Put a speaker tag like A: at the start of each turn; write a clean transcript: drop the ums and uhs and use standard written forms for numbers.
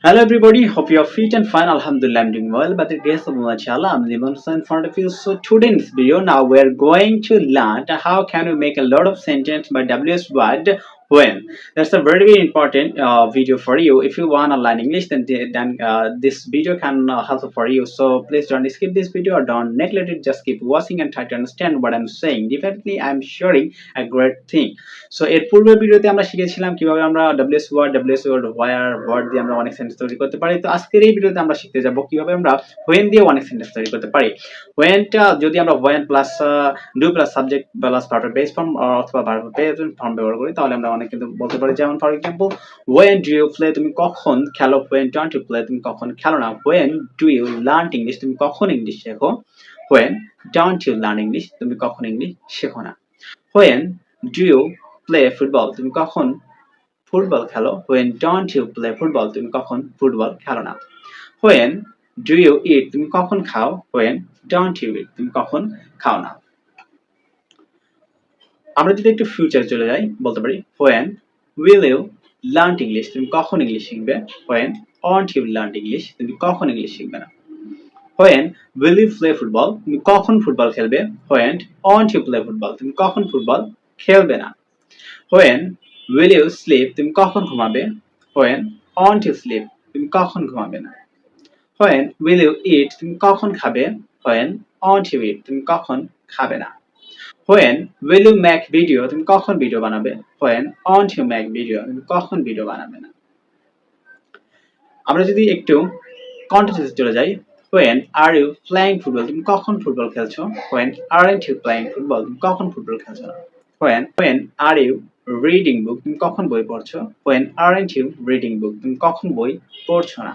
A: Hello everybody, hope you are fit and fine. Alhamdulillah, I'm doing well. By the grace of Allah, inshallah, I'm Limon in front of you. So today in this video, now we're going to learn how can we make a lot of sentence by WS word when. That's a very important video for you. If you want to learn English, then this video can help for you. So please don't skip this video or don't neglect it. Just keep watching and try to understand what I'm saying. Definitely, I'm sharing a great thing. So এর পূর্বের ভিডিওতে আমরা শিখেছিলাম কিভাবে আমরা W S word হোয়ার word দিয়ে আমরা অনেক সেন্টেন্স তৈরি করতে পারি। তো আজকের এই ভিডিওতে আমরা শিখতে যাব কিভাবে আমরা হোয়েন দিয়ে অনেক সেন্টেন্স তৈরি করতে পারি। হোয়েনটা যদি আমরা when plus do plus subject plus verb base form অথবা ভার্ব বেস ফর্ম ব্যবহার করি তাহলে আমরা অনেক কিন্তু বলতে পারি। যেমন for example, when do you play, তুমি কখন খেলো। হোয়েন ডোন্ট ইউ প্লে, তুমি কখন খেলো না। When do you learn English, তুমি কখন ইংলিশ শেখো। When don't you learn English, তুমি কখন ইংলিশ শেখো না। When do you play football, তুমি কখন ফুটবল খেলো। When don't you play football, তুমি কখন ফুটবল খেলো না। হোয়েন ডু ইউ ইট, তুমি কখন খাও। হোয়েন ডোন্ট ইউ ইট, তুমি কখন খাও না। আমরা যদি একটু ফিউচারে চলে যাই বলতে পারি when will you learn English, তুমি কখন ইংলিশ শিখবে। When won't you learn English, তুমি কখন ইংলিশ শিখবে না। When will you play football, তুমি কখন ফুটবল খেলবে। When won't you play football, তুমি কখন ফুটবল খেলবে না। হোয়েন উইল ইউ স্লিপ, তুমি কখন ঘুমাবে। হোয়েন ওন্ট ইউ স্লিপ, তুমি কখন ঘুমাবে না। হোয়েন উইল ইউ ইট, তুমি কখন খাবে। হোয়েন ওন্ট ইউ ইট, তুমি কখন খাবে না। When will you make video, তুমি কখন ভিডিও বানাবে। When won't you make video, তুমি কখন ভিডিও বানাবে না। আমরা যদি একটু কন্টেন্টে চলে যাই, when are you playing football, তুমি কখন ফুটবল খেলছো। When aren't you playing football, তুমি কখন ফুটবল খেলছো না। When are you reading book, তুমি কখন বই পড়ছো। When aren't you reading book, তুমি কখন বই পড়ছো না।